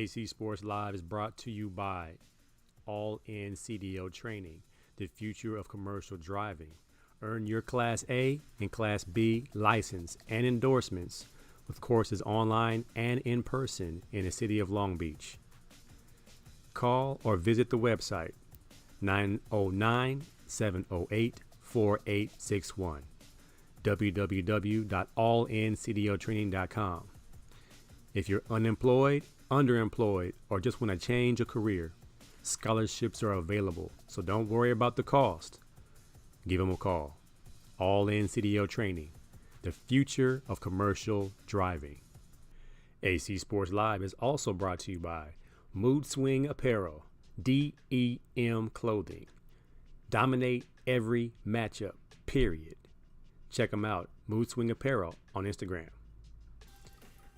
AC Sports Live is brought to you by All In CDO Training, the future of commercial driving. Earn your Class A and Class B license and endorsements with courses online and in person in the city of Long Beach. Call or visit the website 909-708-4861, www.allincdotraining.com. If you're unemployed, underemployed, or just want to change a career, scholarships are available, so don't worry about the cost. Give them a call. All In CDO Training, the future of commercial driving. AC Sports Live is also brought to you by Mood Swing Apparel, DEM Clothing. Dominate every matchup, period. Check them out, Mood Swing Apparel on Instagram.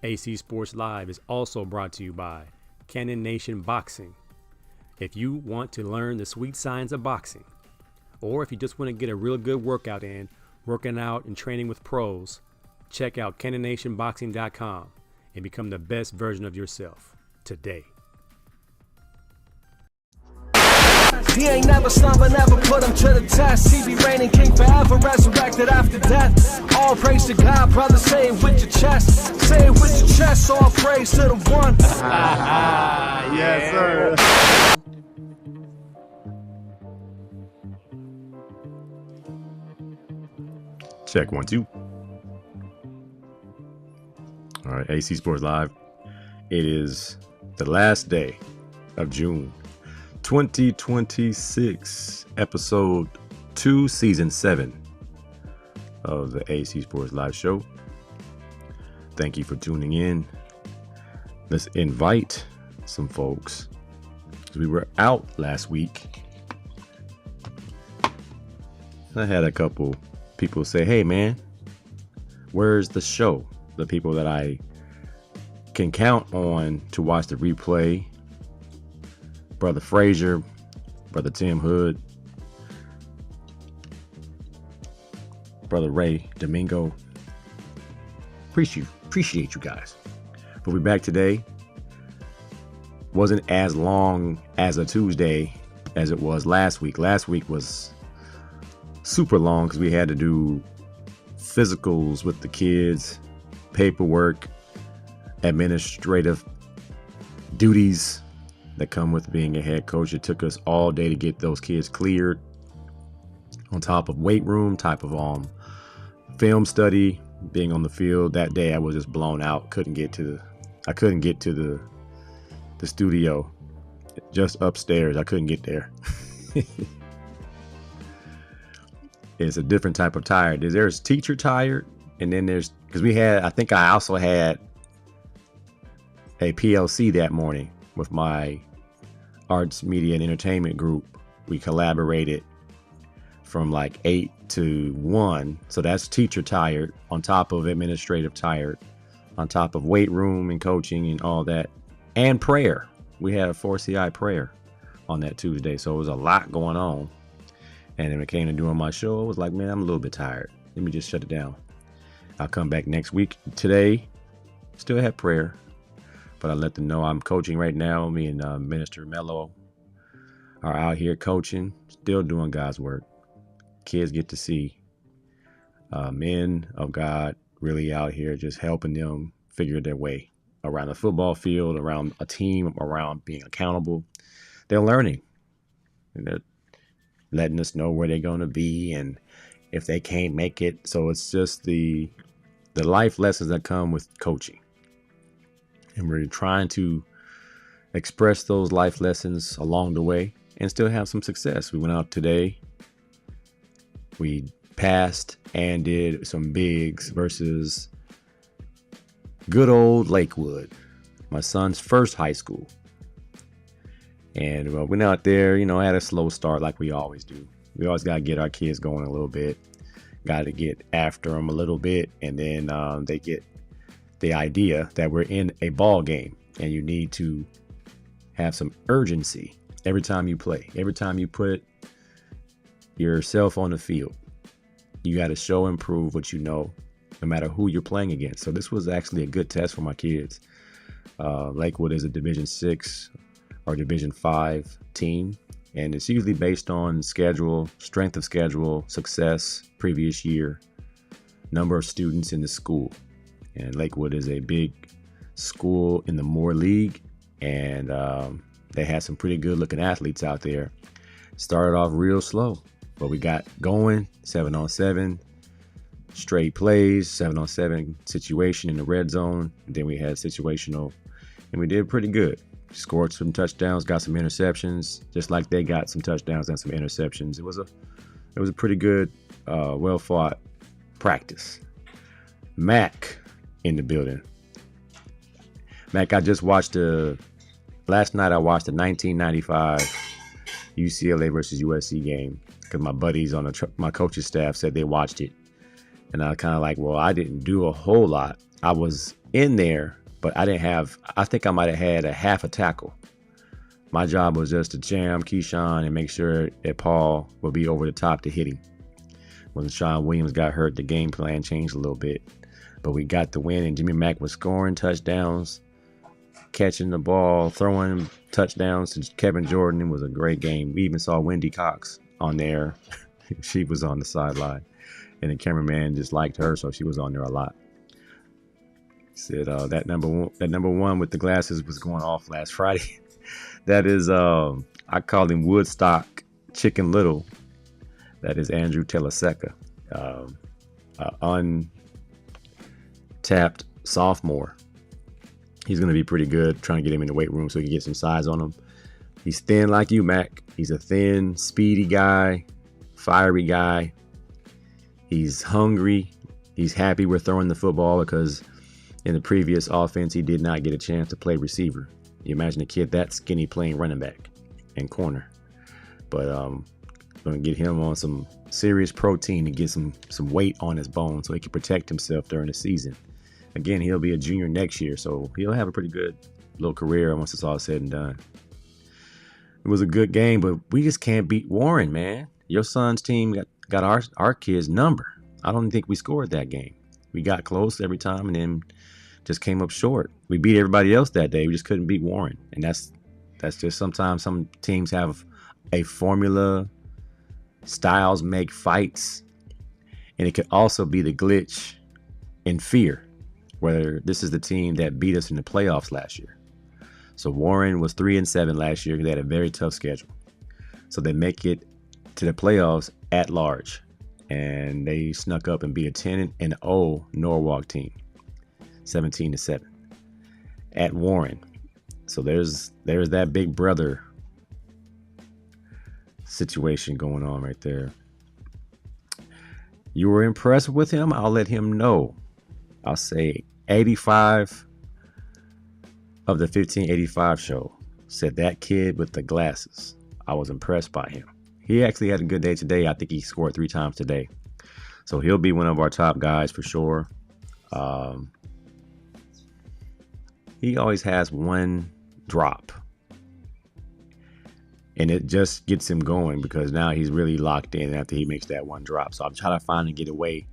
AC Sports Live is also brought to you by Cannon Nation Boxing. If you want to learn the sweet science of boxing, or if you just want to get a real good workout in, working out and training with pros, check out CannonNationBoxing.com and become the best version of yourself today. He ain't never slumber, never put him to the test. He be reigning king forever, resurrected after death. All praise to God, brother, say it with your chest. Say it with your chest, all praise to the one. Yes, sir. Check 1 2. All right, AC Sports Live. It is the last day of June 2026, episode 2, season 7 of the AC Sports Live show. Thank you for tuning in. Let's invite some folks. We were out last week. I had a couple people say, hey man, where's the show? The people that I can count on to watch the replay: Brother Frazier, Brother Tim Hood, Brother Ray Domingo. Appreciate you guys. But we're back today. Wasn't as long as a Tuesday as it was last week. Last week was super long because we had to do physicals with the kids, paperwork, administrative duties that come with being a head coach. It took us all day to get those kids cleared, on top of weight room, type of film study, being on the field. That day I was just blown out. I couldn't get to the studio, just upstairs. I couldn't get there. It's a different type of tired. There's teacher tired, and then there's, because I also had a PLC that morning with my arts, media, and entertainment group. We collaborated from like 8 to 1. So that's teacher tired, on top of administrative tired, on top of weight room and coaching and all that, and prayer. We had a 4CI prayer on that Tuesday. So it was a lot going on. And when it came to doing my show, I was like, man, I'm a little bit tired. Let me just shut it down. I'll come back next week. Today, still had prayer, but I let them know I'm coaching right now. Me and Minister Mello are out here coaching, still doing God's work. Kids get to see men of God really out here just helping them figure their way around the football field, around a team, around being accountable. They're learning. And they're letting us know where they're going to be and if they can't make it. So it's just the life lessons that come with coaching. And we're trying to express those life lessons along the way and still have some success. We went out today. We passed and did some bigs versus good old Lakewood, my son's first high school. And went out there, had a slow start like we always do. We always got to get our kids going a little bit. Got to get after them a little bit. And then they get the idea that we're in a ball game. And you need to have some urgency every time you play. Every time you put yourself on the field, you got to show and prove what you know, no matter who you're playing against. So this was actually a good test for my kids. Lakewood is a Division 6 or Division 5 team, and it's usually based on schedule, strength of schedule, success, previous year, number of students in the school. And Lakewood is a big school in the Moore League, and they had some pretty good looking athletes out there. Started off real slow, but we got going 7-on-7, straight plays, 7-on-7 situation in the red zone. And then we had situational, and we did pretty good. Scored some touchdowns, got some interceptions, just like they got some touchdowns and some interceptions. It was a pretty good, well fought practice. Mac in the building. Mac, I just watched last night I watched the 1995 UCLA versus USC game because my buddies on my coach's staff said they watched it. And I kind of like, well, I didn't do a whole lot. I was in there, but I think I might have had a half a tackle. My job was just to jam Keyshawn and make sure that Paul would be over the top to hit him. When Sean Williams got hurt, the game plan changed a little bit. But we got the win, and Jimmy Mack was scoring touchdowns, catching the ball, throwing touchdowns to Kevin Jordan. It was a great game. We even saw Wendy Cox on there. She was on the sideline, and the cameraman just liked her, so she was on there a lot. Said that number one with the glasses was going off last Friday. That is, I called him Woodstock Chicken Little. That is Andrew Teleseca, untapped sophomore. He's going to be pretty good. Trying to get him in the weight room so he can get some size on him. He's thin like you, Mac. He's a thin, speedy guy, fiery guy. He's hungry. He's happy we're throwing the football because in the previous offense, he did not get a chance to play receiver. You imagine a kid that skinny playing running back and corner. But going to get him on some serious protein to get some weight on his bones so he can protect himself during the season. Again, he'll be a junior next year, so he'll have a pretty good little career once it's all said and done. It was a good game, but we just can't beat Warren, man. Your son's team got our kid's number. I don't think we scored that game. We got close every time and then just came up short. We beat everybody else that day. We just couldn't beat Warren. And that's just sometimes some teams have a formula. Styles make fights. And it could also be the glitch in fear, whether this is the team that beat us in the playoffs last year. So Warren was 3-7 last year. They had a very tough schedule. So they make it to the playoffs at large. And they snuck up and beat a 10-0 Norwalk team, 17-7 at Warren. So there's that big brother situation going on right there. You were impressed with him? I'll let him know. I'll say 85 of the 1585 show said that kid with the glasses. I was impressed by him. He actually had a good day today. I think he scored 3 times today. So he'll be one of our top guys for sure. He always has one drop. And it just gets him going because now he's really locked in after he makes that one drop. So I'm trying to find and get away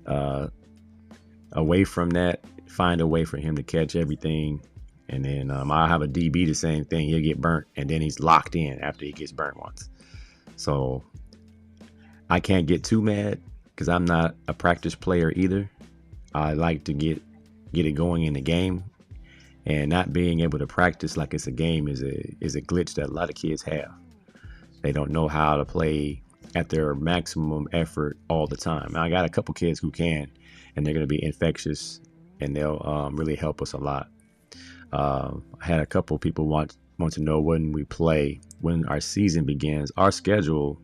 from that, find a way for him to catch everything. And then I'll have a DB the same thing. He'll get burnt, and then he's locked in after he gets burnt once. So I can't get too mad because I'm not a practice player either. I like to get it going in the game, and not being able to practice like it's a game is a glitch that a lot of kids have. They don't know how to play at their maximum effort all the time. Now, I got a couple kids who can, and they're going to be infectious, and they'll really help us a lot. I had a couple people want to know when we play, when our season begins. Our schedule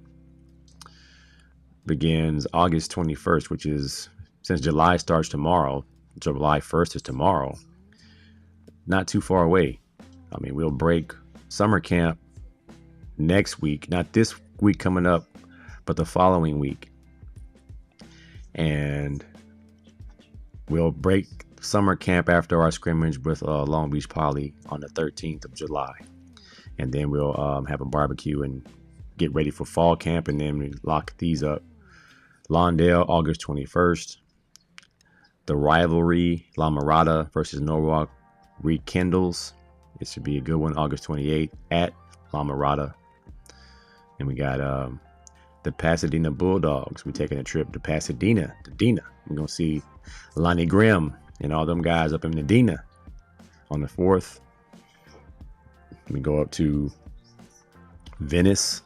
begins August 21st, which is, since July starts tomorrow, July 1st is tomorrow, not too far away. I mean, we'll break summer camp next week, not this week coming up, but the following week. And we'll break summer camp after our scrimmage with Long Beach Poly on the 13th of July. And then we'll have a barbecue and get ready for fall camp, and then we lock these up. Lawndale, August 21st. The rivalry, La Mirada versus Norwalk, rekindles. It should be a good one, August 28th at La Mirada. And we got the Pasadena Bulldogs. We're taking a trip to Pasadena, to Dina. We're going to see Lonnie Grimm and all them guys up in the Dina on the 4th. We go up to Venice.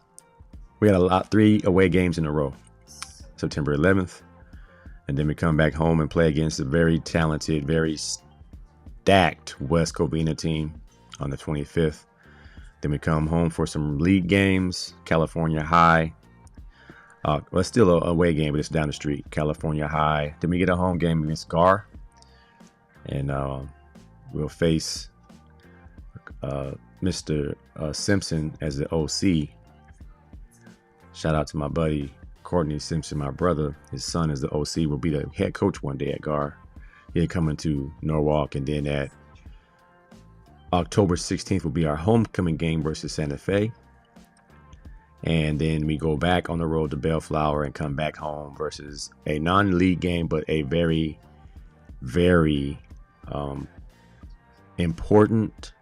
We got 3 away games in a row. September 11th. And then we come back home and play against a very talented, very stacked West Covina team on the 25th. Then we come home for some league games. California High. Well, it's still a away game, but it's down the street. California High. Then we get a home game against Gar. And we'll face Mr. Simpson as the OC. Shout out to my buddy Courtney Simpson, my brother. His son is the OC. Will be the head coach one day at Gar. He'll come into Norwalk, and then at October 16th will be our homecoming game versus Santa Fe. And then we go back on the road to Bellflower and come back home versus a non-league game, but a very, very important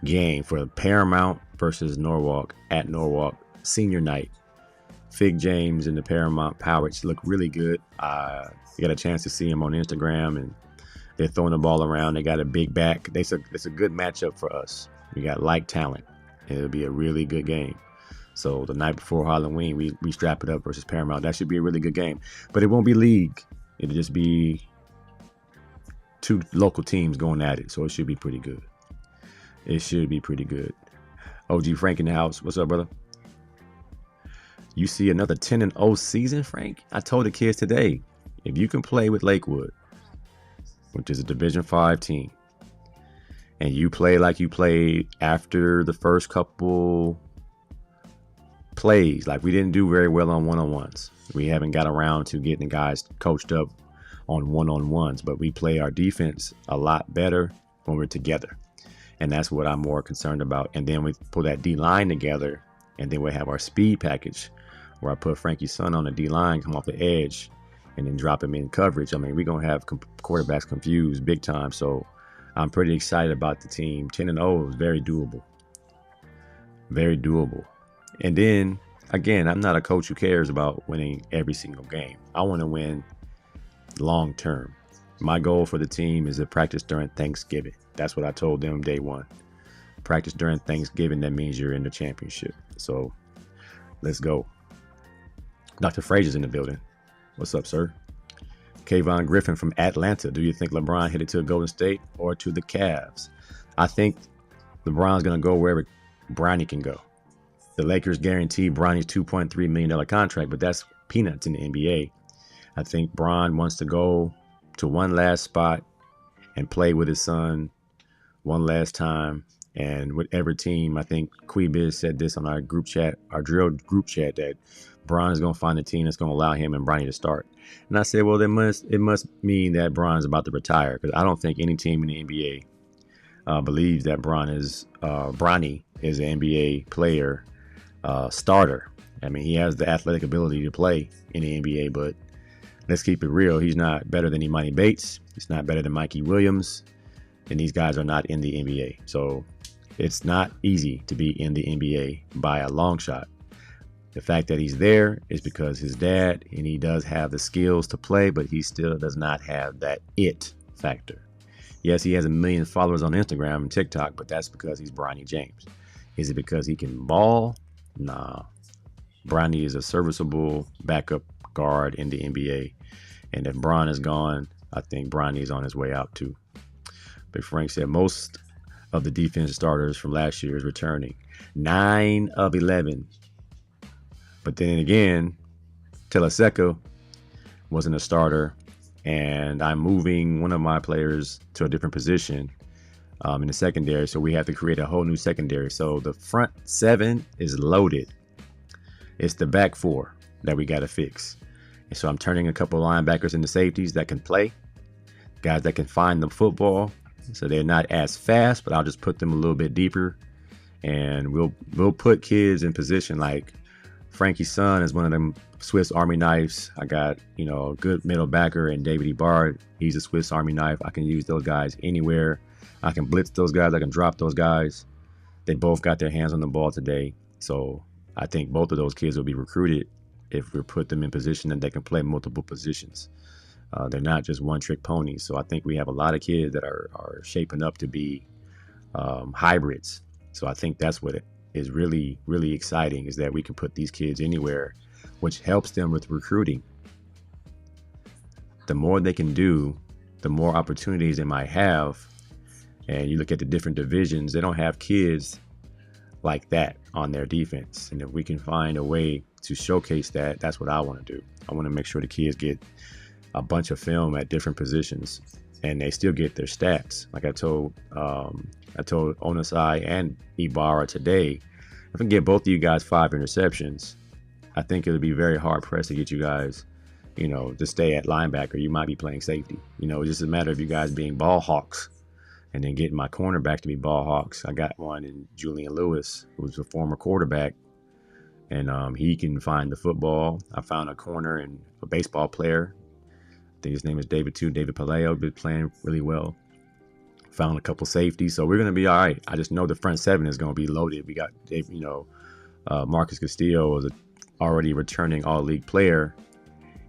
game for Paramount versus Norwalk at Norwalk senior night. Fig James and the Paramount Pirates look really good. You got a chance to see them on Instagram, and they're throwing the ball around. They got a big back. It's a good matchup for us. We got like talent, and it'll be a really good game. So the night before Halloween, we strap it up versus Paramount. That should be a really good game. But it won't be league. It'll just be 2 local teams going at it. So it should be pretty good. It should be pretty good. OG Frank in the house. What's up, brother? You see another 10-0 season, Frank? I told the kids today, if you can play with Lakewood, which is a Division 5 team, and you play like you played after the first couple plays, like we didn't do very well on one-on-ones. We haven't got around to getting the guys coached up on one-on-ones, but we play our defense a lot better when we're together. And that's what I'm more concerned about. And then we pull that D-line together, and then we have our speed package where I put Frankie's son on the D-line, come off the edge, and then drop him in coverage. I mean, we're going to have quarterbacks confused big time. So I'm pretty excited about the team. 10-0 is very doable. Very doable. And then, again, I'm not a coach who cares about winning every single game. I want to win long term. My goal for the team is to practice during Thanksgiving. That's what I told them day one. Practice during Thanksgiving, that means you're in the championship. So let's go. Dr. Frazier's in the building. What's up, sir? Kayvon Griffin from Atlanta. Do you think LeBron headed to Golden State or to the Cavs? I think LeBron's going to go wherever Bronny can go. The Lakers guaranteed Bronny's $2.3 million contract, but that's peanuts in the NBA. I think Bron wants to go to one last spot and play with his son one last time. And whatever team, I think Queebiz said this on our group chat, our drill group chat, that Bron is going to find a team that's going to allow him and Bronny to start. And I said, well, it must mean that Bron's about to retire, because I don't think any team in the NBA believes that Bronny is an NBA player starter. I mean, he has the athletic ability to play in the NBA, but let's keep it real. He's not better than Imani Bates. He's not better than Mikey Williams. And these guys are not in the NBA. So it's not easy to be in the NBA by a long shot. The fact that he's there is because his dad, and he does have the skills to play, but he still does not have that it factor. Yes, he has 1 million followers on Instagram and TikTok, but that's because he's Bronny James. Is it because he can ball? Nah. Bronny is a serviceable backup guard in the NBA. And if Bron is gone, I think Bronny is on his way out too. Big Frank said most of the defense starters from last year is returning. 9 of 11. But then again, Teleseca wasn't a starter, and I'm moving one of my players to a different position in the secondary, so we have to create a whole new secondary. So the front 7 is loaded. It's the back 4 that we got to fix. And so I'm turning a couple of linebackers into safeties that can play, guys that can find the football. So they're not as fast, but I'll just put them a little bit deeper, and we'll put kids in position. Like Frankie's son is one of them Swiss Army knives. I got, a good middle backer, and David Bard. He's a Swiss Army knife. I can use those guys anywhere. I can blitz those guys. I can drop those guys. They both got their hands on the ball today. So I think both of those kids will be recruited if we put them in position that they can play multiple positions. They're not just one-trick ponies. So I think we have a lot of kids that are shaping up to be hybrids. So I think that's what it is really, really exciting, is that we can put these kids anywhere, which helps them with recruiting. The more they can do, the more opportunities they might have. And you look at the different divisions, they don't have kids like that on their defense. And if we can find a way to showcase that, that's what I want to do. I want to make sure the kids get a bunch of film at different positions and they still get their stats. Like I told Onasai and Ibarra today, if I can get both of you guys 5 interceptions, I think it'll be very hard pressed to get you guys, to stay at linebacker. You might be playing safety. It's just a matter of you guys being ball hawks and then getting my cornerback to be ball hawks. I got one in Julian Lewis, who's a former quarterback, and he can find the football. I found a corner and a baseball player. I think his name is David Paleo, been playing really well. Found a couple safeties, so we're going to be all right. I just know the front seven is going to be loaded. We got, Marcus Castillo is already returning all-league player,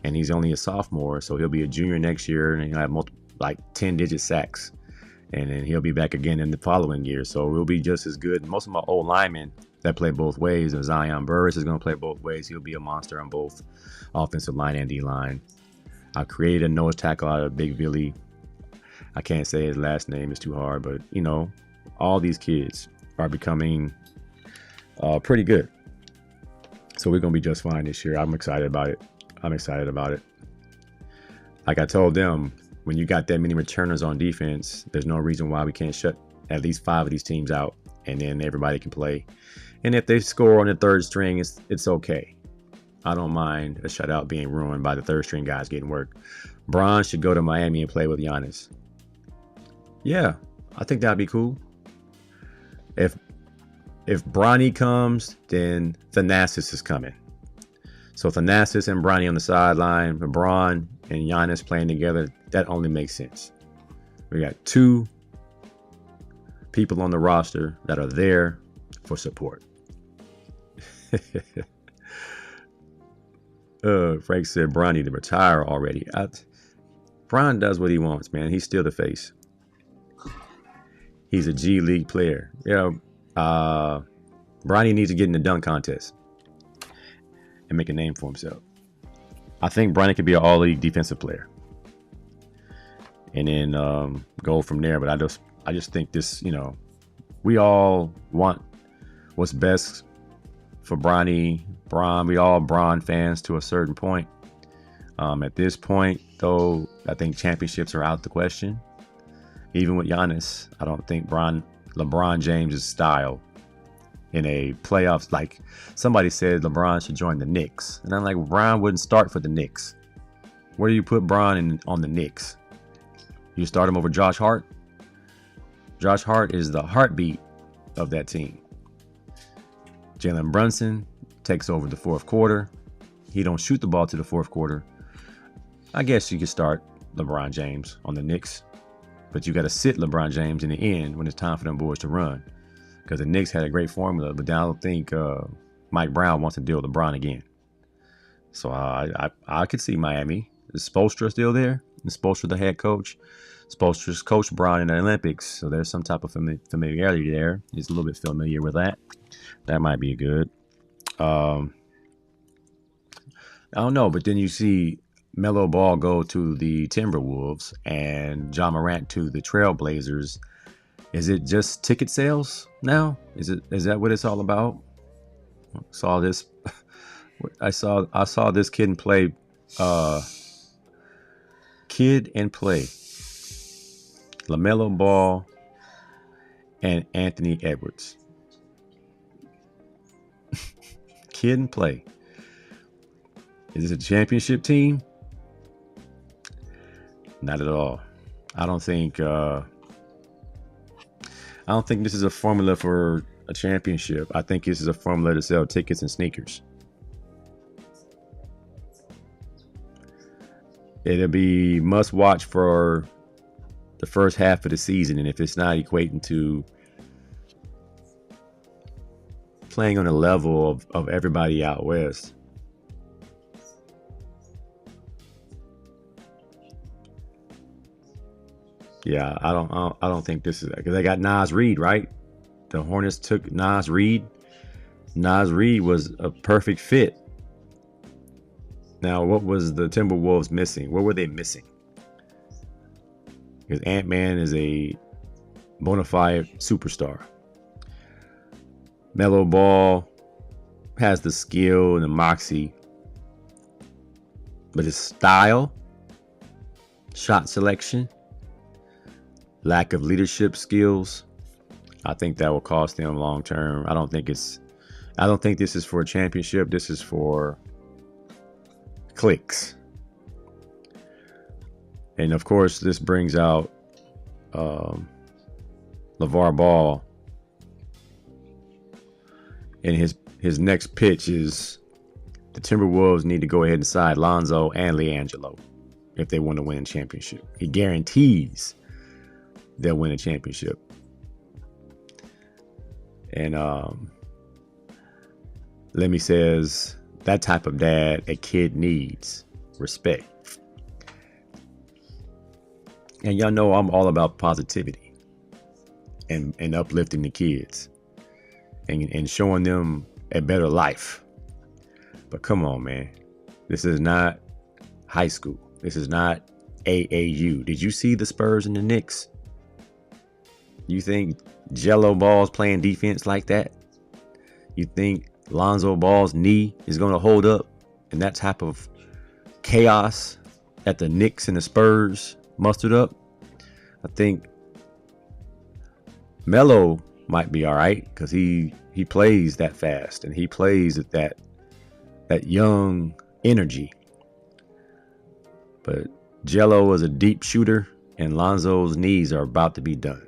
and he's only a sophomore, so he'll be a junior next year, and he'll have 10-digit sacks. And then he'll be back again in the following year, so we'll be just as good. Most of my old linemen that play both ways, and Zion Burris is going to play both ways. He'll be a monster on both offensive line and D-line. I created a nose tackle out of Big Billy. I can't say his last name, it's too hard, but all these kids are becoming pretty good. So we're gonna be just fine this year. I'm excited about it. Like I told them, when you got that many returners on defense, there's no reason why we can't shut at least 5 of these teams out, and then everybody can play. And if they score on the third string, it's okay. I don't mind a shutout being ruined by the third string guys getting work. Bron should go to Miami and play with Giannis. Yeah, I think that'd be cool. If Bronny comes, then Thanasis is coming. So Thanasis and Bronny on the sideline, Bron and Giannis playing together, that only makes sense. We got 2 people on the roster that are there for support. Frank said Bron need to retire already. Bron does what he wants, man. He's still the face. He's a G League player. Bronny needs to get in the dunk contest and make a name for himself. I think Bronny could be an all-league defensive player, and then go from there. But I just think this, we all want what's best for Bron. We all Bron fans to a certain point. At this point, though, I think championships are out the question. Even with Giannis, I don't think LeBron James' style in a playoffs, like somebody said LeBron should join the Knicks. And I'm like, Bron wouldn't start for the Knicks. Where do you put Bron on the Knicks? You start him over Josh Hart? Josh Hart is the heartbeat of that team. Jalen Brunson takes over the fourth quarter. He don't shoot the ball to the fourth quarter. I guess you could start LeBron James on the Knicks. But you got to sit LeBron James in the end when it's time for them boys to run. Because the Knicks had a great formula, but I don't think Mike Brown wants to deal with LeBron again. So I could see Miami. Is Spoelstra still there? Is Spoelstra the head coach? Spoelstra's coached Bron in the Olympics, so there's some type of familiarity there. He's a little bit familiar with that. That might be good. I don't know, but then you see Melo Ball go to the Timberwolves and John Morant to the Trailblazers. Is it just ticket sales now? Is that what it's all about? I saw this kid and play. LaMelo Ball and Anthony Edwards. Kid and play. Is this a championship team? Not at all. I don't think this is a formula for a championship. I think this is a formula to sell tickets and sneakers. It'll be must watch for the first half of the season, and if it's not equating to playing on the level of everybody out west, yeah, I don't think this is, because they got Nas Reed, right? The Hornets took Nas Reed. Nas Reed was a perfect fit. Now, what was the Timberwolves missing? What were they missing? Because Ant-Man is a bona fide superstar. Melo Ball has the skill and the moxie, but his style, shot selection, lack of leadership skills, I think that will cost them long term. I don't think this is for a championship. This is for clicks. And of course, this brings out LeVar Ball. And his next pitch is the Timberwolves need to go ahead and sign Lonzo and LiAngelo if they want to win a championship. He guarantees they'll win a championship. And Lemmy says that type of dad a kid needs. Respect. And y'all know I'm all about positivity and uplifting the kids and showing them a better life. But come on, man. This is not high school. This is not AAU. Did you see the Spurs and the Knicks? You think Jello Ball's playing defense like that? You think Lonzo Ball's knee is going to hold up in that type of chaos that the Knicks and the Spurs mustered up? I think Melo might be all right because he plays that fast and he plays at that young energy. But Jello is a deep shooter and Lonzo's knees are about to be done.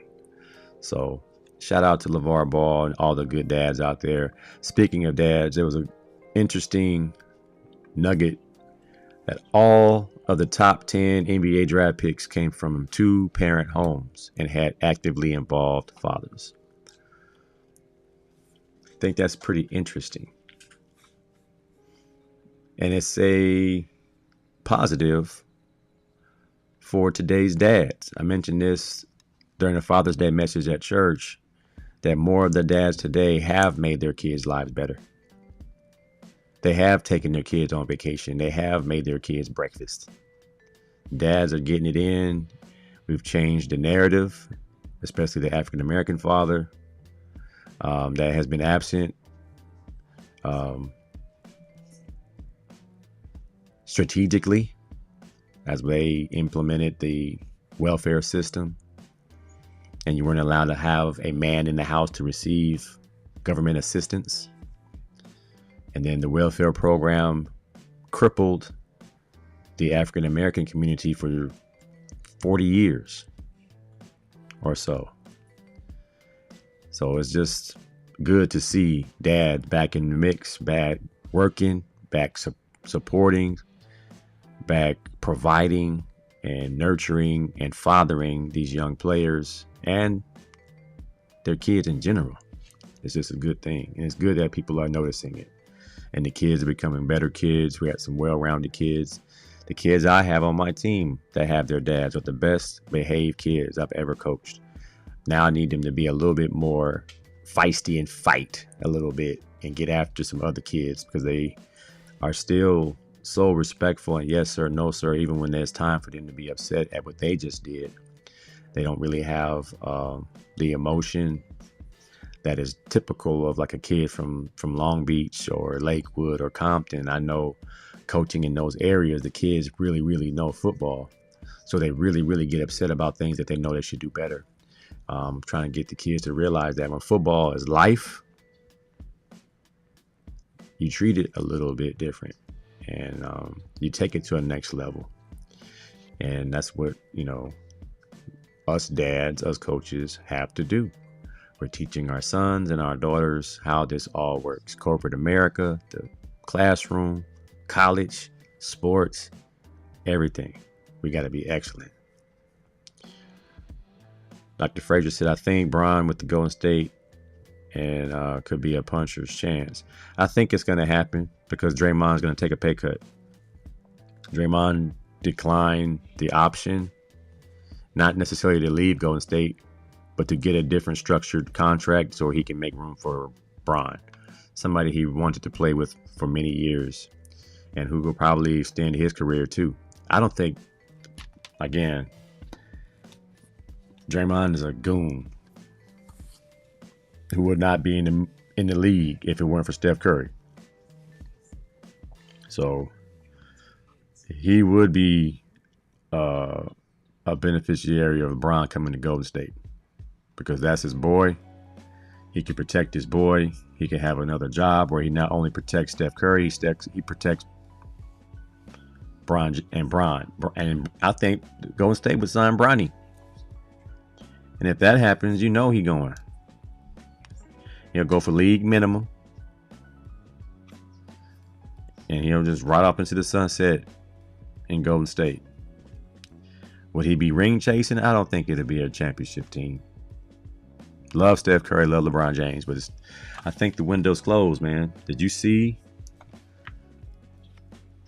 So shout out to LeVar Ball and all the good dads out there. Speaking of dads, there was an interesting nugget that all of the top 10 NBA draft picks came from 2-parent homes and had actively involved fathers. I think that's pretty interesting. And it's a positive for today's dads. I mentioned this during the Father's Day message at church, that more of the dads today have made their kids' lives better. They have taken their kids on vacation. They have made their kids breakfast. Dads are getting it in. We've changed the narrative, especially the African American father that has been absent. Strategically, as they implemented the welfare system, and you weren't allowed to have a man in the house to receive government assistance. And then the welfare program crippled the African American community for 40 years or so. So it's just good to see dad back in the mix, back working, back supporting, back providing and nurturing and fathering these young players and their kids in general. It's just a good thing. And it's good that people are noticing it. And the kids are becoming better kids. We got some well-rounded kids. The kids I have on my team that have their dads are the best behaved kids I've ever coached. Now I need them to be a little bit more feisty and fight a little bit and get after some other kids because they are still so respectful and yes sir, no sir, even when there's time for them to be upset at what they just did. They don't really have the emotion that is typical of like a kid from Long Beach or Lakewood or Compton. I know coaching in those areas, the kids really, really know football. So they really, really get upset about things that they know they should do better. Trying to get the kids to realize that when football is life, you treat it a little bit different and you take it to a next level. And that's what, us dads, us coaches have to do. We're teaching our sons and our daughters how this all works. Corporate America, the classroom, college, sports, everything. We got to be excellent. Dr. Frazier said, I think Bron with the Golden State and could be a puncher's chance. I think it's going to happen because Draymond's going to take a pay cut. Draymond declined the option, not necessarily to leave Golden State, but to get a different structured contract so he can make room for Bron, somebody he wanted to play with for many years and who will probably extend his career too. I don't think, again, Draymond is a goon who would not be in the league if it weren't for Steph Curry. So he would be a beneficiary of LeBron coming to Golden State because that's his boy. He can protect his boy. He can have another job where he not only protects Steph Curry, he protects Bron. And I think Golden State would sign Bronny. And if that happens, you know he's going. He'll go for league minimum. And he'll just ride off into the sunset in Golden State. Would he be ring chasing? I don't think it'll be a championship team. Love Steph Curry, love LeBron James, but I think the window's closed, man. Did you see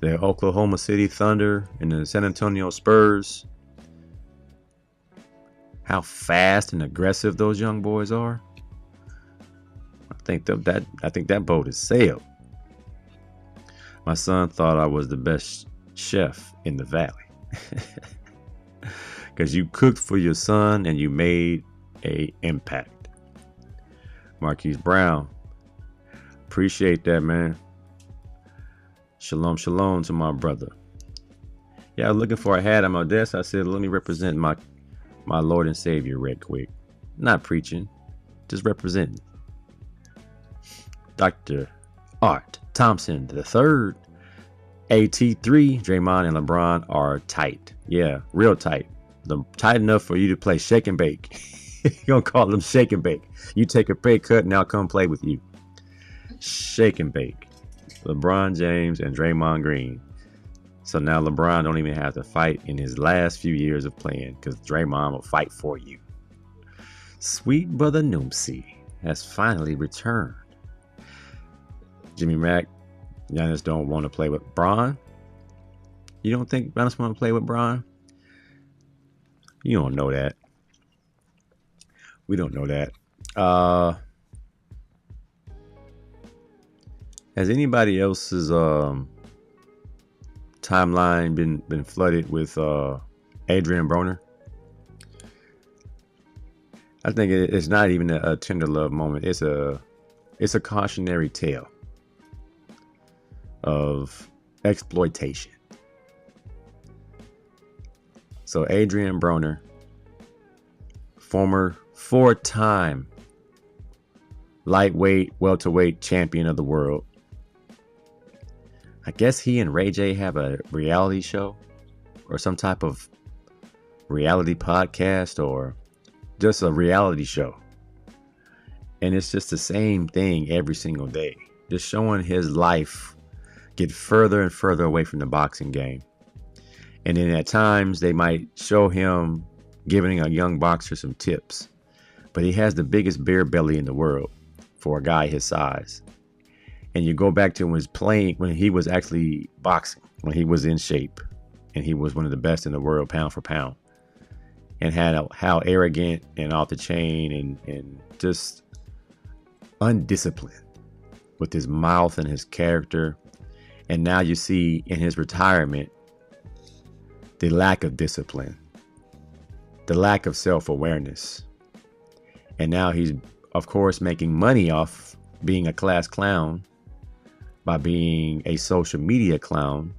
the Oklahoma City Thunder and the San Antonio Spurs? How fast and aggressive those young boys are. I think that boat has sailed. My son thought I was the best chef in the valley because you cooked for your son and you made a impact. Marquise Brown, appreciate that, man. Shalom, shalom to my brother. Yeah, I was looking for a hat on my desk. I said, let me represent my Lord and Savior real quick. Not preaching, just representing. Dr. Art Thompson III, AT3, Draymond and LeBron are tight. Yeah, real tight. Tight enough for you to play shake and bake. You don't call them shake and bake. You take a pay cut and I'll come play with you. Shake and bake. LeBron James and Draymond Green. So now LeBron don't even have to fight in his last few years of playing because Draymond will fight for you. Sweet brother Noomsy has finally returned. Jimmy Mack, Giannis don't want to play with Bron. You don't think Giannis want to play with Bron? You don't know that. We don't know that. Has anybody else's timeline been flooded with Adrian Broner? I think it's not even a tender love moment. It's a cautionary tale of exploitation. So Adrian Broner, former 4-time lightweight, welterweight champion of the world. I guess he and Ray J have a reality show or some type of reality podcast or just a reality show. And it's just the same thing every single day. Just showing his life get further and further away from the boxing game. And then at times they might show him giving a young boxer some tips. But he has the biggest beer belly in the world for a guy his size. And you go back to when he was actually boxing, when he was in shape. And he was one of the best in the world pound for pound. And how arrogant and off the chain and just undisciplined with his mouth and his character. And now you see in his retirement the lack of discipline, the lack of self-awareness. And now he's, of course, making money off being a class clown by being a social media clown.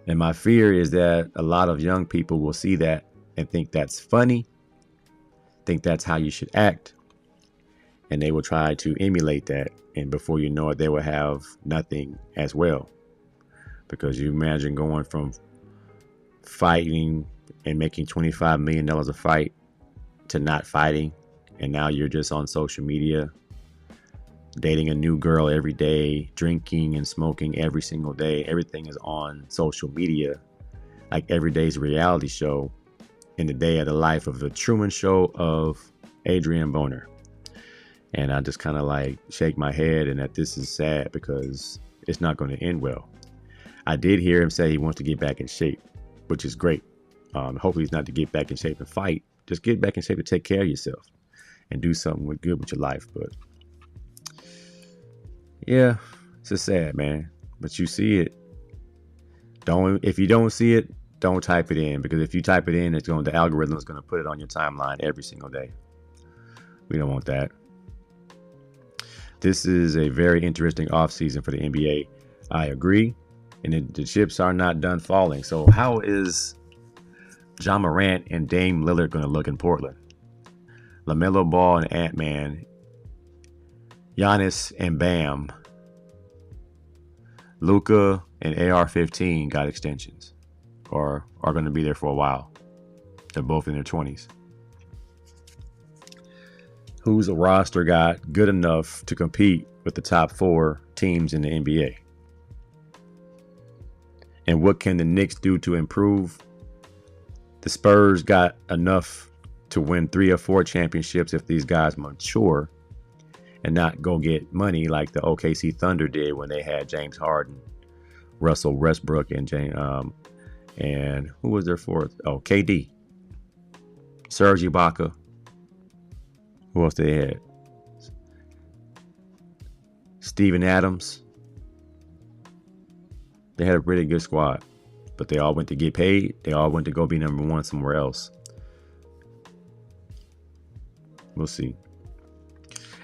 And my fear is that a lot of young people will see that and think that's funny, think that's how you should act, and they will try to emulate that. And before you know it, they will have nothing as well. Because you imagine going from fighting and making $25 million a fight to not fighting. And now you're just on social media, dating a new girl every day, drinking and smoking every single day. Everything is on social media, like every day's reality show. in the day of the life of the Truman Show of Adrian Boner. And I just kind of like shake my head and that this is sad because it's not going to end well. I did hear him say he wants to get back in shape, which is great. Hopefully he's not to get back in shape and fight. Just get back in shape to take care of yourself and do something good with your life. But yeah, it's just sad, man. But you see it. If you don't see it, don't type it in, because if you type it in, the algorithm is going to put it on your timeline every single day. We don't want that. This is a very interesting offseason for the NBA. I agree. And the chips are not done falling. So how is Ja Morant and Dame Lillard going to look in Portland? LaMelo Ball and Ant-Man, Giannis and Bam, Luka and AR-15 got extensions or are going to be there for a while. They're both in their 20s. Who's a roster got good enough to compete with the top 4 teams in the NBA? And what can the Knicks do to improve? The Spurs got enough to win 3 or 4 championships if these guys mature and not go get money like the OKC Thunder did when they had James Harden, Russell Westbrook, and and who was their fourth? Oh, KD, Serge Ibaka. Who else they had? Steven Adams. They had a pretty good squad, but they all went to get paid. They all went to go be number 1 somewhere else. We'll see.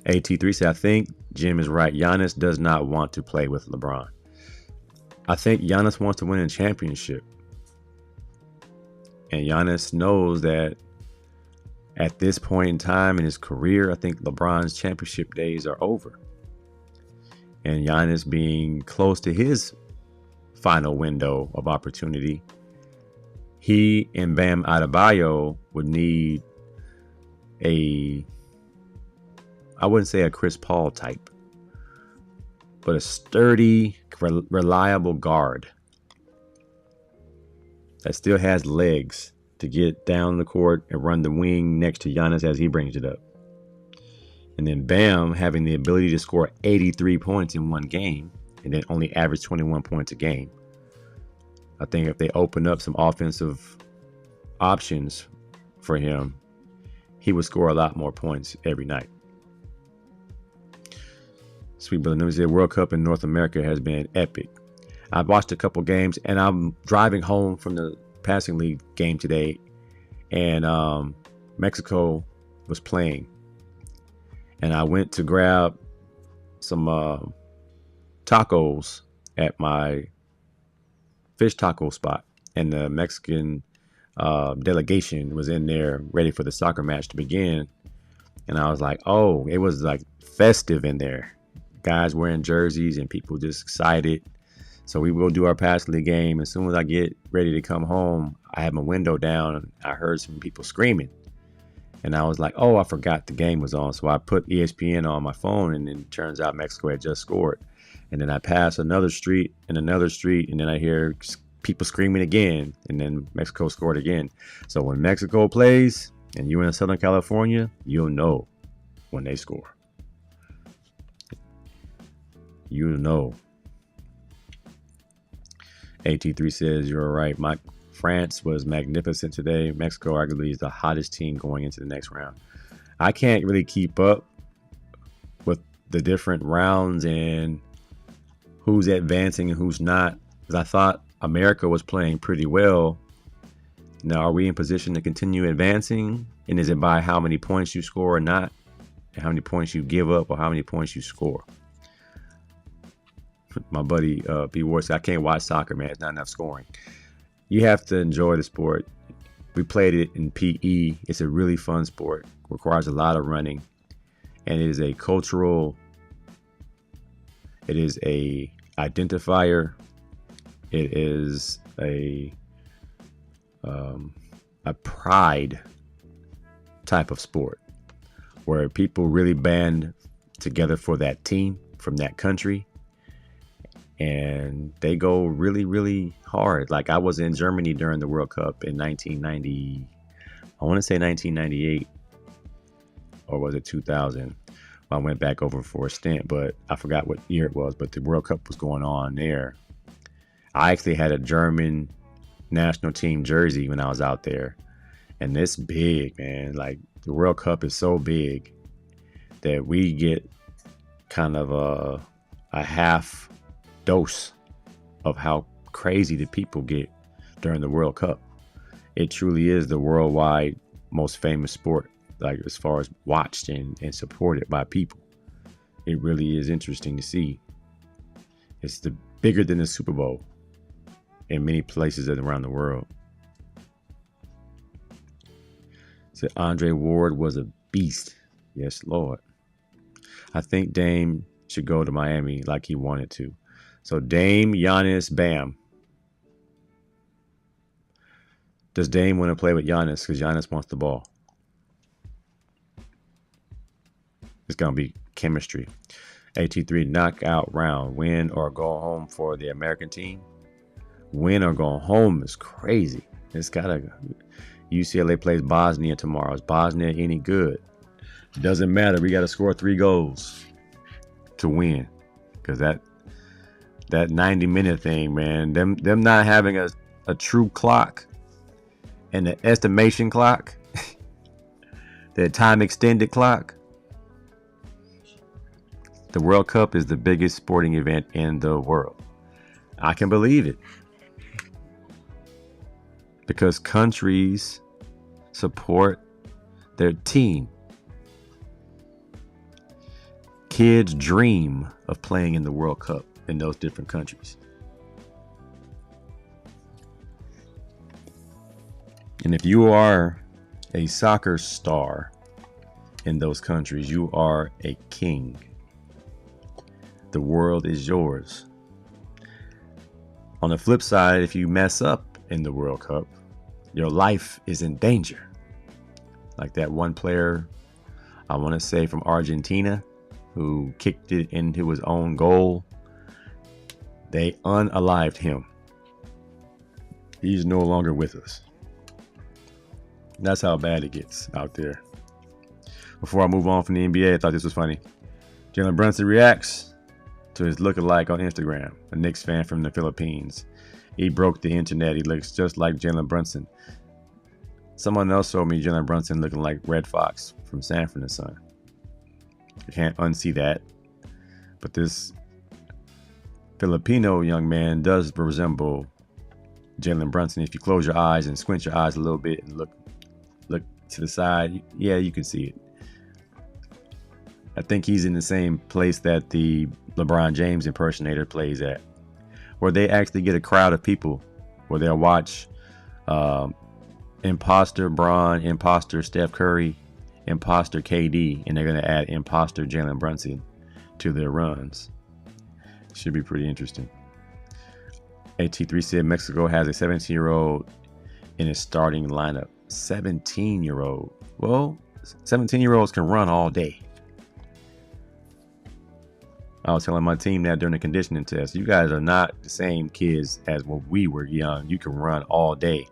AT3 said, I think Jim is right. Giannis does not want to play with LeBron. I think Giannis wants to win a championship. And Giannis knows that at this point in time in his career, I think LeBron's championship days are over. And Giannis being close to his final window of opportunity, he and Bam Adebayo would need I wouldn't say a Chris Paul type, but a sturdy, reliable guard that still has legs to get down the court and run the wing next to Giannis as he brings it up. And then Bam having the ability to score 83 points in one game and then only average 21 points a game. I think if they open up some offensive options for him, he would score a lot more points every night. Sweet Brother News said World Cup in North America has been epic. I've watched a couple games and I'm driving home from the passing league game today, and Mexico was playing. And I went to grab some tacos at my fish taco spot, and the Mexican delegation was in there ready for the soccer match to begin. And I was like, oh, it was like festive in there. Guys wearing jerseys and people just excited. So we will do our passing league game. As soon as I get ready to come home, I had my window down and I heard some people screaming. And I was like, oh, I forgot the game was on. So I put ESPN on my phone, and then it turns out Mexico had just scored. And then I pass another street and another street, and then I hear people screaming again, and then Mexico scored again. So when Mexico plays and you're in Southern California, you'll know when they score. You'll know. AT3 says, you're right. France was magnificent today. Mexico arguably is the hottest team going into the next round. I can't really keep up with the different rounds and who's advancing and who's not, because I thought America was playing pretty well. Now, are we in position to continue advancing? And is it by how many points you score or not? And how many points you give up or how many points you score? My buddy B. Ward said, I can't watch soccer, man. It's not enough scoring. You have to enjoy the sport. We played it in PE. It's a really fun sport. Requires a lot of running. And it is a cultural, it is a identifier. It is a pride type of sport where people really band together for that team from that country. And they go really, really hard. Like I was in Germany during the World Cup in 1990. I want to say 1998, or was it 2000? I went back over for a stint, but I forgot what year it was. But the World Cup was going on there. I actually had a German national team jersey when I was out there. And it's big, man. Like, the World Cup is so big that we get kind of a half dose of how crazy the people get during the World Cup. It truly is the worldwide most famous sport, like as far as watched and supported by people. It really is interesting to see. It's bigger than the Super Bowl in many places around the world. So Andre Ward was a beast. Yes, Lord. I think Dame should go to Miami like he wanted to. So Dame, Giannis, Bam. Does Dame want to play with Giannis? Because Giannis wants the ball. It's going to be chemistry. AT3 knockout round. Win or go home for the American team. Win or go home is crazy. It's got to. UCLA plays Bosnia tomorrow. Is Bosnia any good? Doesn't matter. We got to score 3 goals to win. Because that 90-minute thing, man, them not having a true clock and the estimation clock, the time extended clock. The World Cup is the biggest sporting event in the world. I can believe it. Because countries support their team. Kids dream of playing in the World Cup in those different countries. And if you are a soccer star in those countries, you are a king. The world is yours. On the flip side, if you mess up in the World Cup, your life is in danger. Like that one player, I want to say from Argentina, who kicked it into his own goal. They unalived him. He's no longer with us. That's how bad it gets out there. Before I move on from the NBA, I thought this was funny. Jalen Brunson reacts to his lookalike on Instagram, a Knicks fan from the Philippines. He broke the internet. He looks just like Jalen Brunson. Someone else showed me Jalen Brunson looking like Red Fox from Sanford and Son. I can't unsee that. But this Filipino young man does resemble Jalen Brunson. If you close your eyes and squint your eyes a little bit and look to the side, yeah, you can see it. I think he's in the same place that the LeBron James impersonator plays at, where they actually get a crowd of people where they'll watch imposter Bron, imposter Steph Curry, imposter KD, and they're going to add imposter Jalen Brunson to their runs. Should be pretty interesting. AT3 said Mexico has a 17-year-old in its starting lineup. 17-year-old. Well, 17-year-olds can run all day. I was telling my team that during the conditioning test. You guys are not the same kids as when we were young. You can run all day.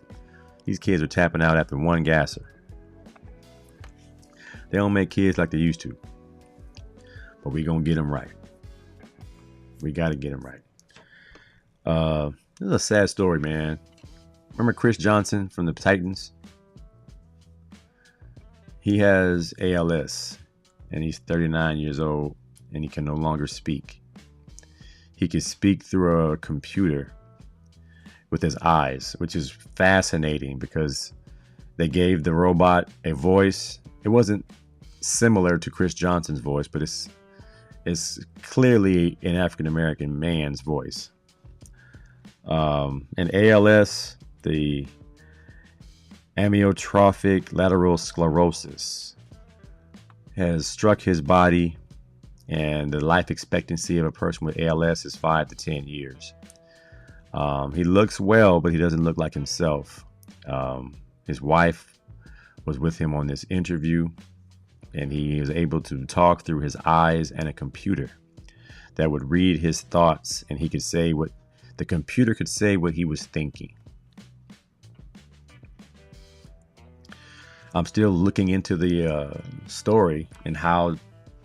These kids are tapping out after one gasser. They don't make kids like they used to. But we gonna get them right. We got to get them right. This is a sad story, man. Remember Chris Johnson from the Titans? He has ALS, and he's 39 years old, and he can no longer speak. He can speak through a computer with his eyes, which is fascinating because they gave the robot a voice. It wasn't similar to Chris Johnson's voice, but it's clearly an African-American man's voice. And ALS, the amyotrophic lateral sclerosis, has struck his body, and the life expectancy of a person with ALS is 5 to 10 years. He looks well, but he doesn't look like himself. His wife was with him on this interview, and he was able to talk through his eyes and a computer that would read his thoughts, and he could say what the computer could say what he was thinking. I'm still looking into the story and how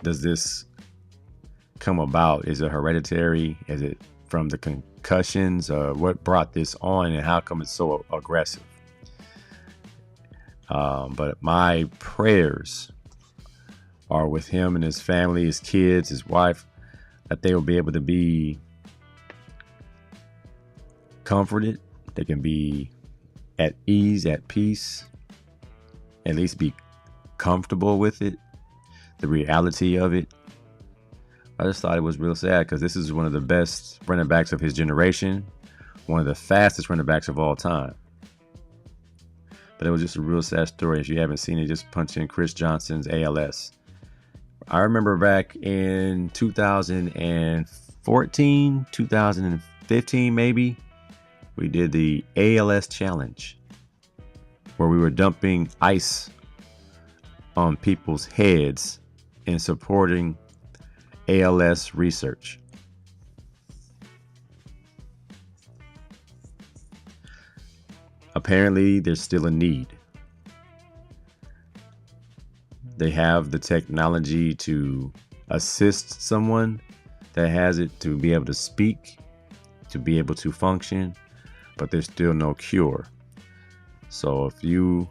does this come about? Is it hereditary? Is it from the concussions? What brought this on, and how come it's so aggressive? But my prayers are with him and his family, his kids, his wife, that they will be able to be comforted. They can be at ease, at peace, at least be comfortable with it, the reality of it. I just thought it was real sad because this is one of the best running backs of his generation, one of the fastest running backs of all time. But it was just a real sad story. If you haven't seen it, just punch in Chris Johnson's ALS. I remember back in 2014, 2015 maybe, we did the ALS challenge where we were dumping ice on people's heads and supporting ALS research. Apparently, there's still a need. They have the technology to assist someone that has it to be able to speak, to be able to function, but there's still no cure. So if you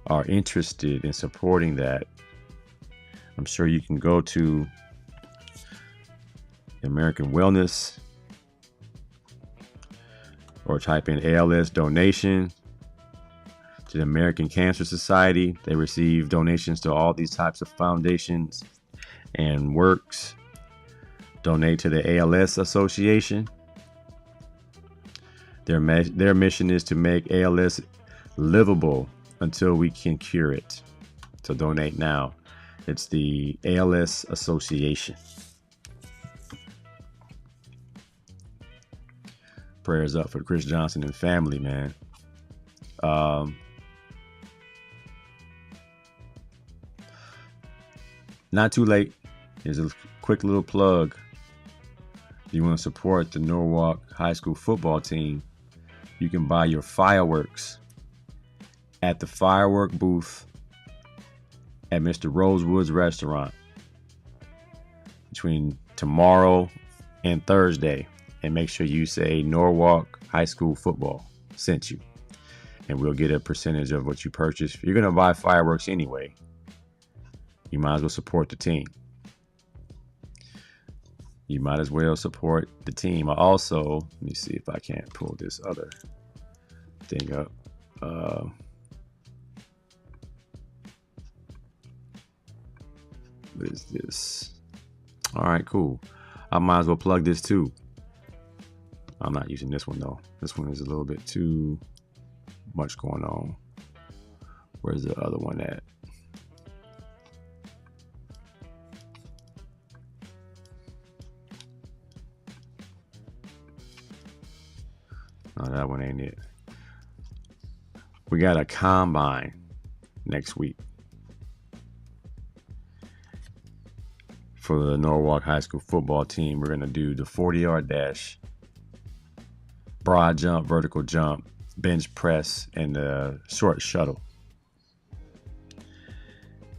are interested in supporting that, I'm sure you can go to American Wellness or type in ALS donation to the American Cancer Society. They receive donations to all these types of foundations and works. Donate to the ALS Association. Their mission is to make ALS livable until we can cure it. So donate now. It's the ALS Association. Prayers up for Chris Johnson and family, man. Not too late. Here's a quick little plug. If you want to support the Norwalk High School football team, you can buy your fireworks at the firework booth at Mr. Rosewood's restaurant between tomorrow and Thursday. And make sure you say Norwalk High School football sent you. And we'll get a percentage of what you purchase. If you're going to buy fireworks anyway, you might as well support the team. You might as well support the team. I also, let me see if I can't pull this other thing up. What is this? All right, cool. I might as well plug this too. I'm not using this one though. This one is a little bit too much going on. Where's the other one at? No, that one ain't it. We got a combine next week for the Norwalk High School football team. We're going to do the 40-yard dash, broad jump, vertical jump, bench press, and the short shuttle.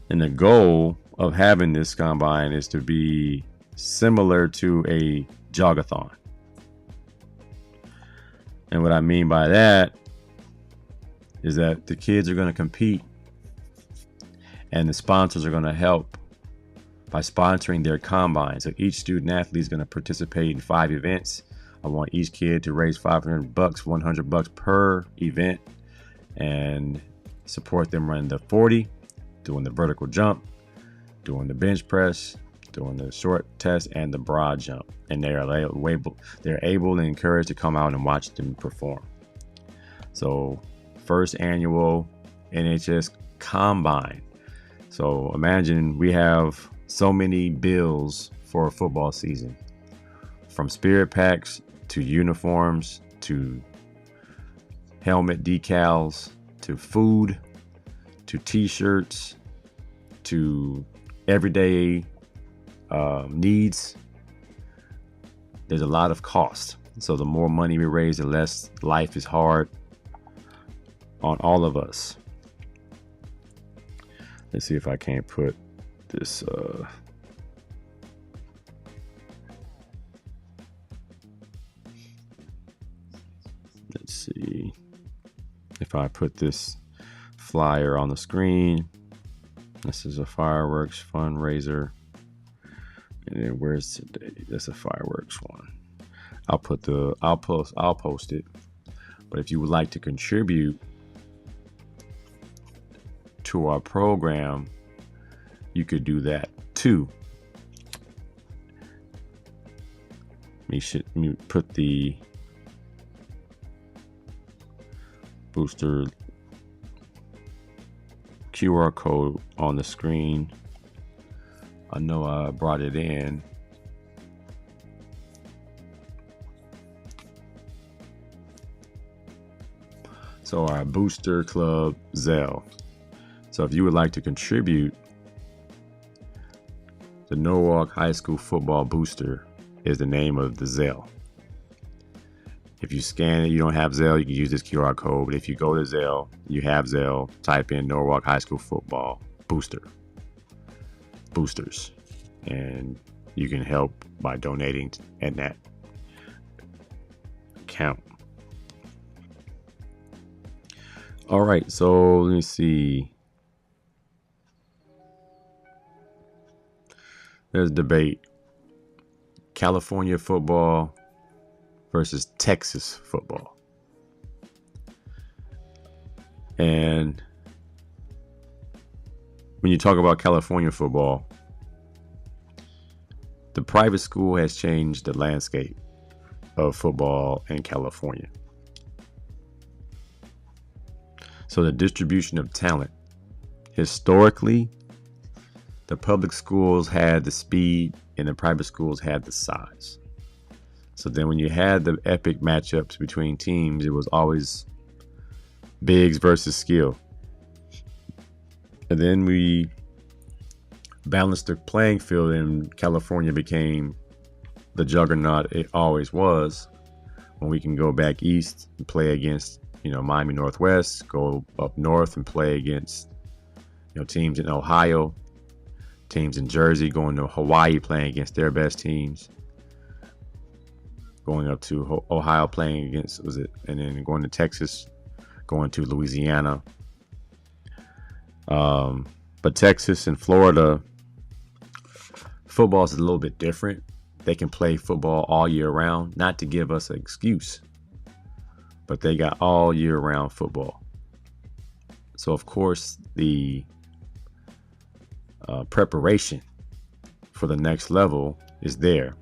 And the goal of having this combine is to be similar to a jogathon. And what I mean by that is that the kids are going to compete and the sponsors are going to help by sponsoring their combine. So each student athlete is going to participate in 5 events. I want each kid to raise $500, $100 per event, and support them running the 40, doing the vertical jump, doing the bench press, doing the short test, and the broad jump. And they're able and encouraged to come out and watch them perform. So first annual NHS Combine. So imagine we have so many bills for a football season, from spirit packs to uniforms to helmet decals to food to t-shirts to everyday needs. There's a lot of cost. So the more money we raise, the less life is hard on all of us. Let's see if I can't put this. Let's see if I put this flyer on the screen. This is a fireworks fundraiser. And then where's today? That's a fireworks one. I'll post it. But if you would like to contribute to our program, you could do that too. Let me put the booster QR code on the screen. I know I brought it in. So our booster club Zelle. So if you would like to contribute, the Norwalk High School Football Booster is the name of the Zelle. If you scan it, you don't have Zelle, you can use this QR code. But if you go to Zelle, you have Zelle, type in Norwalk High School Football Boosters, and you can help by donating in that account. All right, so let me see. There's debate. California football versus Texas football. And when you talk about California football, the private school has changed the landscape of football in California. So the distribution of talent. Historically, the public schools had the speed and the private schools had the size. So then when you had the epic matchups between teams, it was always bigs versus skill. And then we balanced the playing field and California became the juggernaut it always was. When we can go back east and play against, Miami Northwest, go up north and play against, teams in Ohio, teams in Jersey, going to Hawaii playing against their best teams, going up to Ohio playing against, and then going to Texas, going to Louisiana. But Texas and Florida, football is a little bit different. They can play football all year round, not to give us an excuse, but they got all year round football. So of course the preparation for the next level is there,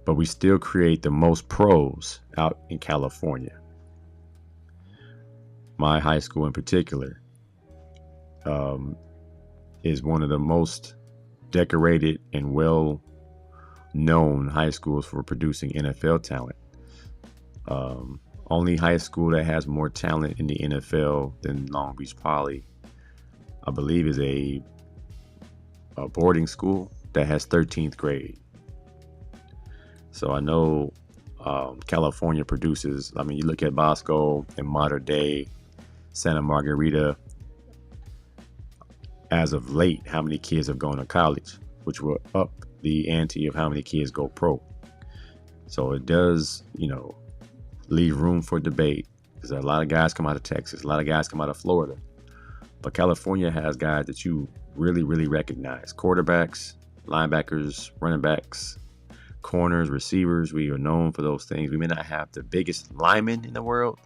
but we still create the most pros out in California. My high school in particular is one of the most decorated and well known high schools for producing NFL talent. Only high school that has more talent in the NFL than Long Beach Poly, I believe, is a boarding school that has 13th grade. So I know California produces, you look at Bosco and Mater Dei, Santa Margarita. As of late, how many kids have gone to college, which will up the ante of how many kids go pro. So it does, leave room for debate, because a lot of guys come out of Texas, a lot of guys come out of Florida, but California has guys that you really, really recognize. Quarterbacks, linebackers, running backs, corners, receivers. We are known for those things. We may not have the biggest linemen in the world.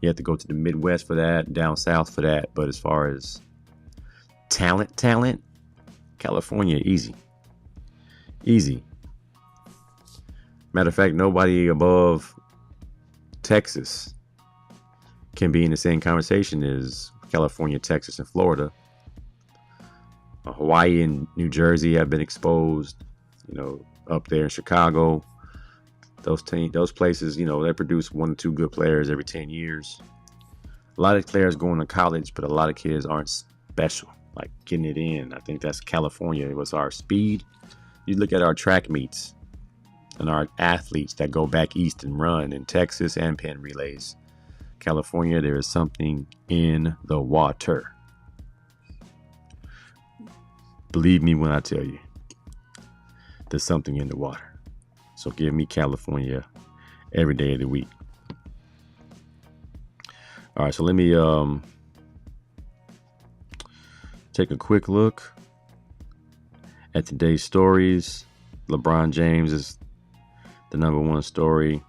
You have to go to the Midwest for that, down south for that. But as far as talent, California, easy. Matter of fact, nobody above Texas can be in the same conversation as California, Texas, and Florida. Hawaii and New Jersey have been exposed, up there in Chicago. Those places, they produce 1 or 2 good players every 10 years. A lot of players going to college, but a lot of kids aren't special, like getting it in. I think that's California. It was our speed. You look at our track meets and our athletes that go back east and run in Texas and Penn relays. California, there is something in the water. Believe me when I tell you, there's something in the water. So give me California every day of the week. All right, so let me take a quick look at today's stories. LeBron James is the number one story.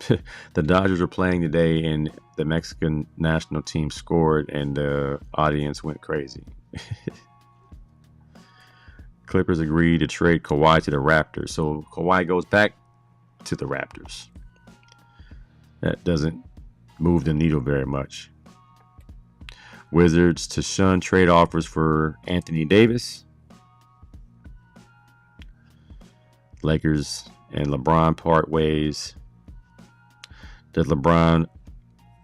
The Dodgers were playing today, and the Mexican national team scored, and the audience went crazy. Clippers agreed to trade Kawhi to the Raptors, so Kawhi goes back to the Raptors. That doesn't move the needle very much. Wizards to shun trade offers for Anthony Davis. Lakers and LeBron part ways. Does LeBron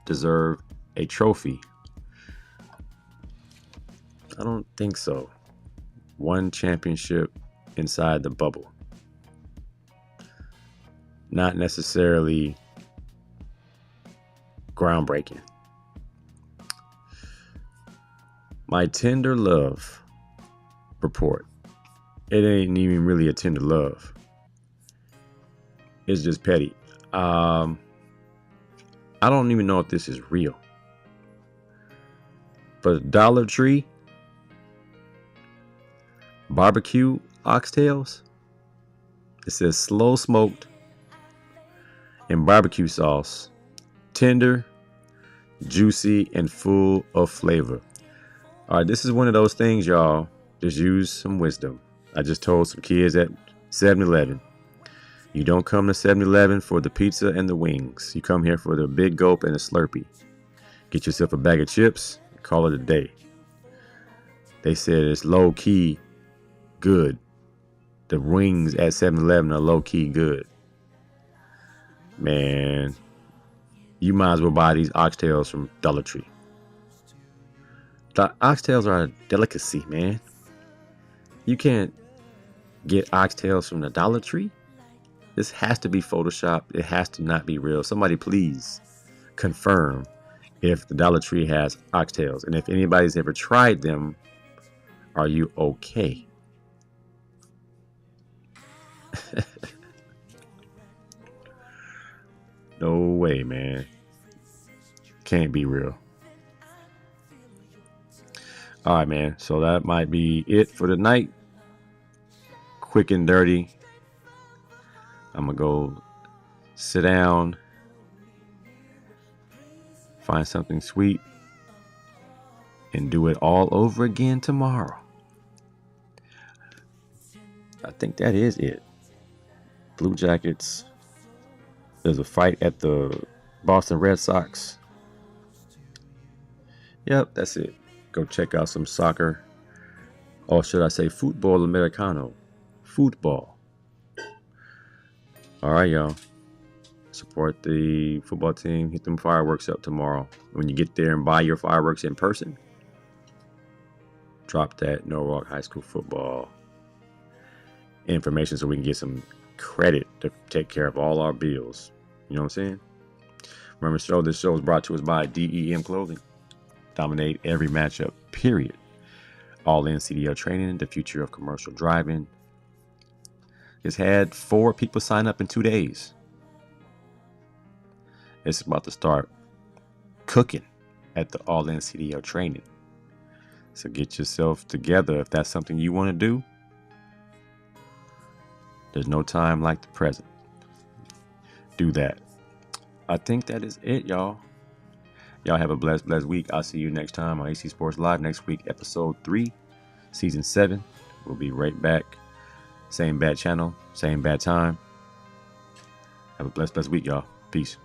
deserve a trophy? I don't think so. One championship inside the bubble. Not necessarily groundbreaking. My tender love report. It ain't even really a tender love. It's just petty. I don't even know if this is real. But Dollar Tree barbecue oxtails. It says slow smoked in barbecue sauce. Tender, juicy, and full of flavor. All right, this is one of those things, y'all. Just use some wisdom. I just told some kids at 7-Eleven. You don't come to 7-Eleven for the pizza and the wings. You come here for the big gulp and a Slurpee. Get yourself a bag of chips and call it a day. They said it's low-key good. The wings at 7-Eleven are low-key good. Man, you might as well buy these oxtails from Dollar Tree. The oxtails are a delicacy, man. You can't get oxtails from the Dollar Tree. This has to be Photoshopped. It has to not be real. Somebody please confirm if the Dollar Tree has oxtails. And if anybody's ever tried them, are you okay? No way, man. Can't be real. All right, man. So that might be it for the night. Quick and dirty. I'm going to go sit down, find something sweet, and do it all over again tomorrow. I think that is it. Blue Jackets. There's a fight at the Boston Red Sox. Yep, that's it. Go check out some soccer. Or should I say football americano? Football. All right, y'all. Support the football team. Hit them fireworks up tomorrow. When you get there and buy your fireworks in person, drop that Norwalk High School football information so we can get some credit to take care of all our bills. You know what I'm saying? Remember, this show is brought to us by DEM Clothing. Dominate every matchup, period. All in CDL training, the future of commercial driving. It's had 4 people sign up in 2 days. It's about to start cooking at the All In CDL training. So get yourself together if that's something you want to do. There's no time like the present. Do that. I think that is it, y'all. Y'all have a blessed week. I'll see you next time on AC Sports Live next week, episode 3, season 7. We'll be right back. Same bad channel, same bad time. Have a blessed week, y'all. Peace.